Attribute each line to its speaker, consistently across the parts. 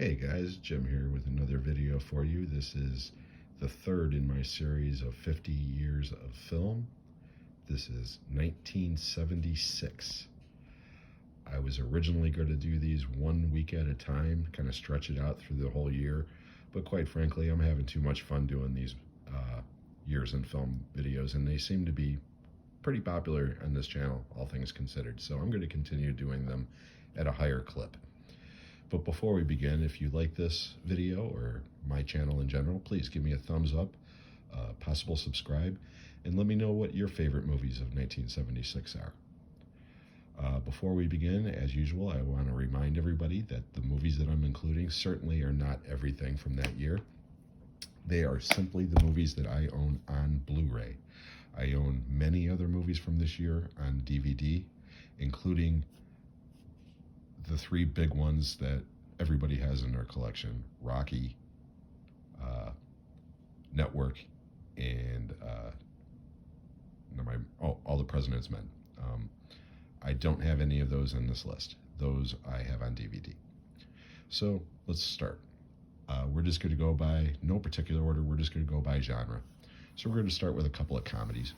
Speaker 1: Hey guys, Jim here with another video for you. This is the third in my series of 50 years of film. This is 1976. I was originally going to do these 1 week at a time, kind of stretch it out through the whole year, but quite frankly, I'm having too much fun doing these years in film videos, and they seem to be pretty popular on this channel, all things considered. So I'm going to continue doing them at a higher clip. But before we begin, if you like this video or my channel in general, please give me a thumbs up, possible subscribe, and let me know what your favorite movies of 1976 are. Before we begin, as usual, I want to remind everybody that the movies that I'm including certainly are not everything from that year. They are simply the movies that I own on Blu-ray. I own many other movies from this year on DVD, including the three big ones that everybody has in their collection: Rocky, Network, and All the President's Men. I don't have any of those in this list. Those I have on DVD. So let's start. We're just going to go by no particular order. We're just going to go by genre. So we're going to start with a couple of comedies.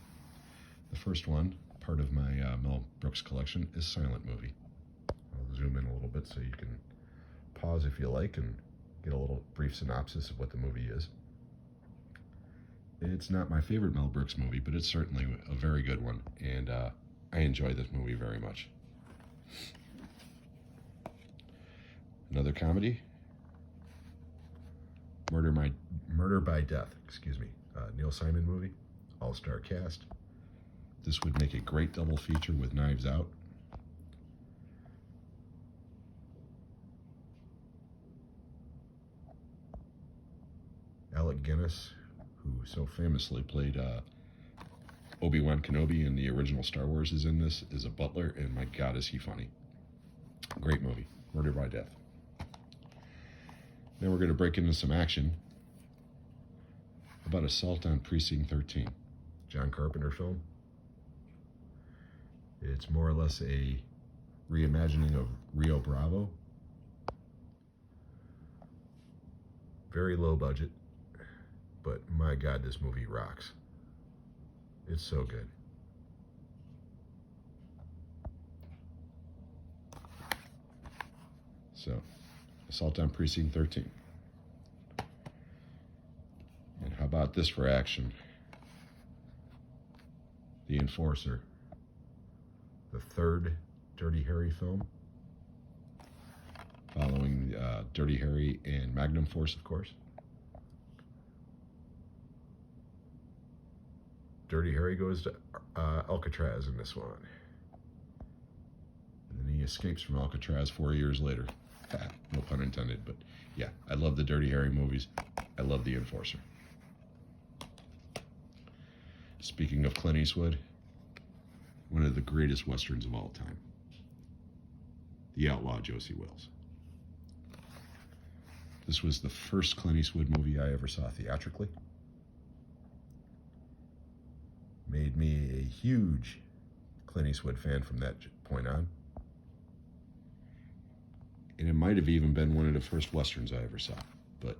Speaker 1: The first one, part of my Mel Brooks collection, is Silent Movie. I'll zoom in a little bit so you can pause if you like and get a little brief synopsis of what the movie is. It's not my favorite Mel Brooks movie, but it's certainly a very good one, and I enjoy this movie very much. Another comedy, Murder by Death, Neil Simon movie, all-star cast. This would make a great double feature with Knives Out. Alec Guinness, who so famously played Obi-Wan Kenobi in the original Star Wars, is in this, is a butler, and my God, is he funny. Great movie, Murder by Death. Then we're going to break into some action. About Assault on Precinct 13, John Carpenter film. It's more or less a reimagining of Rio Bravo. Very low budget, but my God, this movie rocks. It's so good. So, Assault on Precinct 13. And how about this for action? The Enforcer, the third Dirty Harry film, following Dirty Harry and Magnum Force, of course. Dirty Harry goes to Alcatraz in this one. And then he escapes from Alcatraz 4 years later. No pun intended, but yeah, I love the Dirty Harry movies. I love The Enforcer. Speaking of Clint Eastwood, one of the greatest westerns of all time, The Outlaw Josie Wales. This was the first Clint Eastwood movie I ever saw theatrically. Made me a huge Clint Eastwood fan from that point on. And it might have even been one of the first westerns I ever saw. But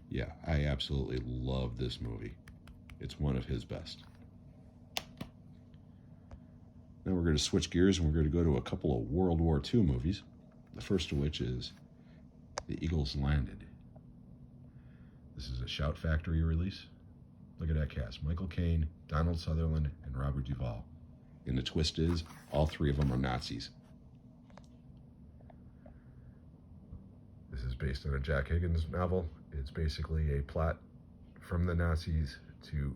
Speaker 1: yeah, I absolutely love this movie. It's one of his best. Now we're going to switch gears and we're going to go to a couple of World War II movies. The first of which is The Eagles Landed. This is a Shout Factory release. Look at that cast: Michael Caine, Donald Sutherland, and Robert Duvall. And the twist is, all three of them are Nazis. This is based on a Jack Higgins novel. It's basically a plot from the Nazis to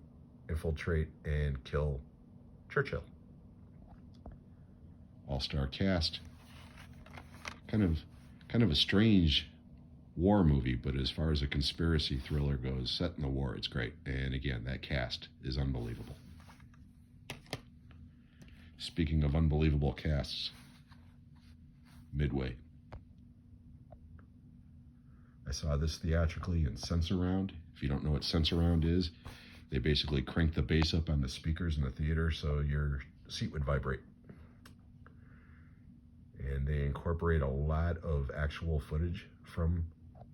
Speaker 1: infiltrate and kill Churchill. All-star cast. Kind of a strange war movie, but as far as a conspiracy thriller goes, set in the war, it's great. And again, that cast is unbelievable. Speaking of unbelievable casts, Midway. I saw this theatrically in Sensurround. If you don't know what Sensurround is, they basically crank the bass up on the speakers in the theater so your seat would vibrate. And they incorporate a lot of actual footage from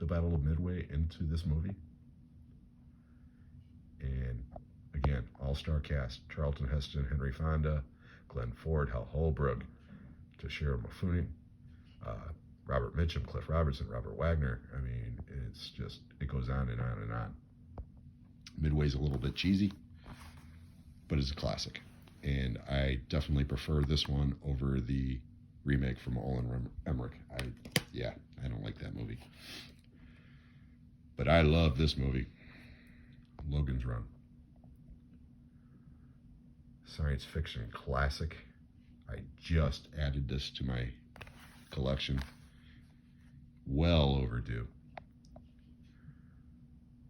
Speaker 1: the Battle of Midway into this movie. And again, all-star cast: Charlton Heston, Henry Fonda, Glenn Ford, Hal Holbrook, Toshiro Mifune, Robert Mitchum, Cliff Robertson, Robert Wagner. I mean, it's just, it goes on and on and on. Midway's a little bit cheesy, but it's a classic. And I definitely prefer this one over the remake from Olin Emmerich. I don't like that movie. But I love this movie, Logan's Run. Science fiction classic. I just added this to my collection. Well overdue.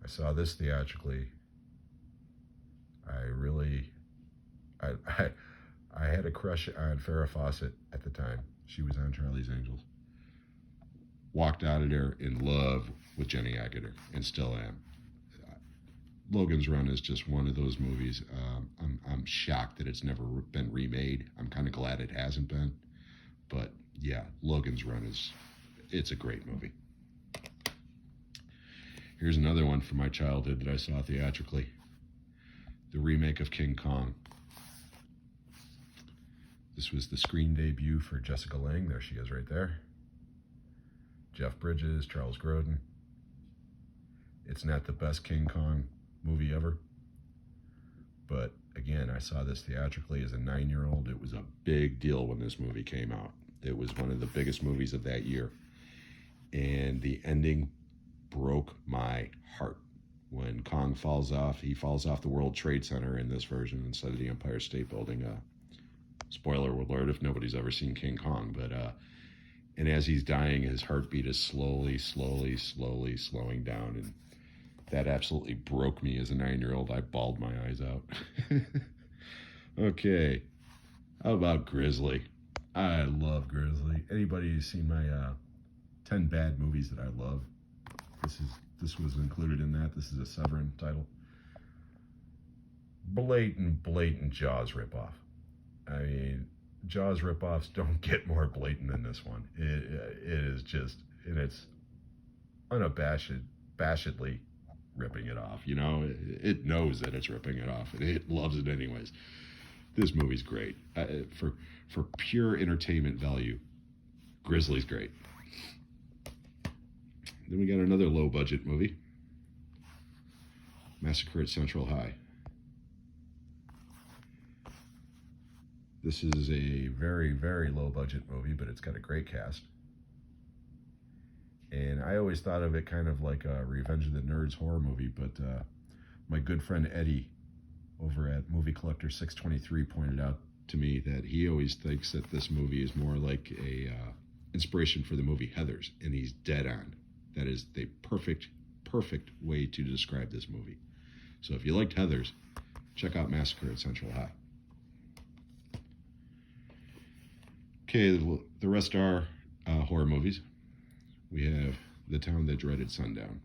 Speaker 1: I saw this theatrically. I had a crush on Farrah Fawcett at the time. She was on Charlie's Angels. Walked out of there in love with Jenny Agutter, and still am. Logan's Run is just one of those movies. I'm shocked that it's never been remade. I'm kind of glad it hasn't been. But yeah, Logan's Run it's a great movie. Here's another one from my childhood that I saw theatrically. The remake of King Kong. This was the screen debut for Jessica Lange. There she is right there. Jeff Bridges, Charles Grodin. It's not the best King Kong movie ever. But again, I saw this theatrically as a 9-year-old. It was a big deal when this movie came out. It was one of the biggest movies of that year. And the ending broke my heart. When Kong falls off, he falls off the World Trade Center in this version instead of the Empire State Building. Spoiler alert if nobody's ever seen King Kong. But and as he's dying, his heartbeat is slowly slowing down. And that absolutely broke me as a 9-year-old. I bawled my eyes out. Okay, how about Grizzly? I love Grizzly. Anybody who's seen my 10 bad movies that I love, this was included in that. This is a Severin title. Blatant Jaws ripoff. I mean, Jaws ripoffs don't get more blatant than this one. It is just, and it's unabashedly ripping it off. You know, it knows that it's ripping it off, and it loves it anyways. This movie's great. For pure entertainment value, Grizzly's great. Then we got another low-budget movie, Massacre at Central High. This is a very low-budget movie, but it's got a great cast. And I always thought of it kind of like a Revenge of the Nerds horror movie, but my good friend Eddie over at Movie Collector 623 pointed out to me that he always thinks that this movie is more like a inspiration for the movie Heathers, and he's dead on. That is the perfect way to describe this movie. So if you liked Heathers, check out Massacre at Central High. Okay, the rest are horror movies. We have The Town That Dreaded Sundown.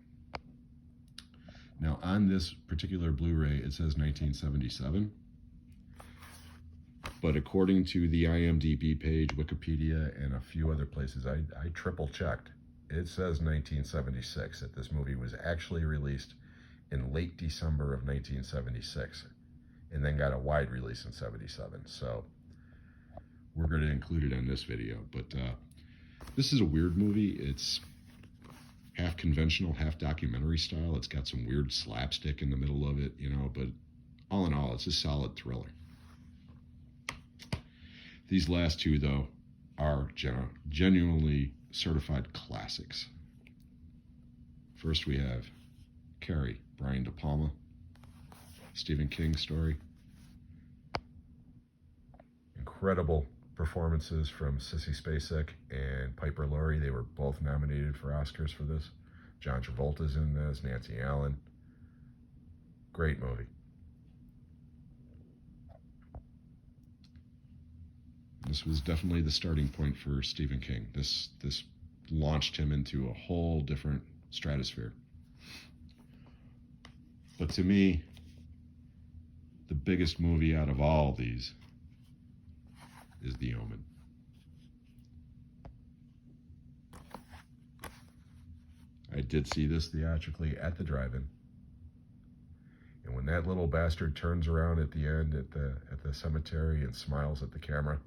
Speaker 1: Now, on this particular Blu-ray, it says 1977. But according to the IMDb page, Wikipedia, and a few other places, I triple-checked. It says 1976, that this movie was actually released in late December of 1976, and then got a wide release in 77. So we're going to include it in this video. But this is a weird movie. It's half conventional, half documentary style. It's got some weird slapstick in the middle of it, you know, but all in all, it's a solid thriller. These last two, though, are genuinely certified classics. First, we have Carrie, Brian De Palma, Stephen King story. Incredible performances from Sissy Spacek and Piper Laurie. They were both nominated for Oscars for this. John Travolta's in this, Nancy Allen. Great movie. This was definitely the starting point for Stephen King. This launched him into a whole different stratosphere. But to me, the biggest movie out of all these is The Omen. I did see this theatrically at the drive-in. And when that little bastard turns around at the end at the cemetery and smiles at the camera,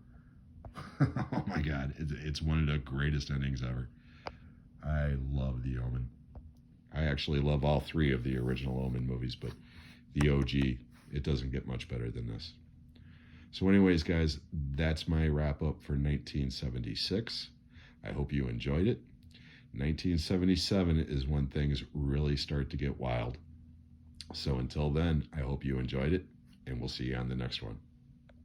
Speaker 1: oh my God, it's one of the greatest endings ever. I love The Omen. I actually love all three of the original Omen movies, but the OG, it doesn't get much better than this. So anyways, guys, that's my wrap up for 1976. I hope you enjoyed it. 1977 is when things really start to get wild. So until then, I hope you enjoyed it, and we'll see you on the next one.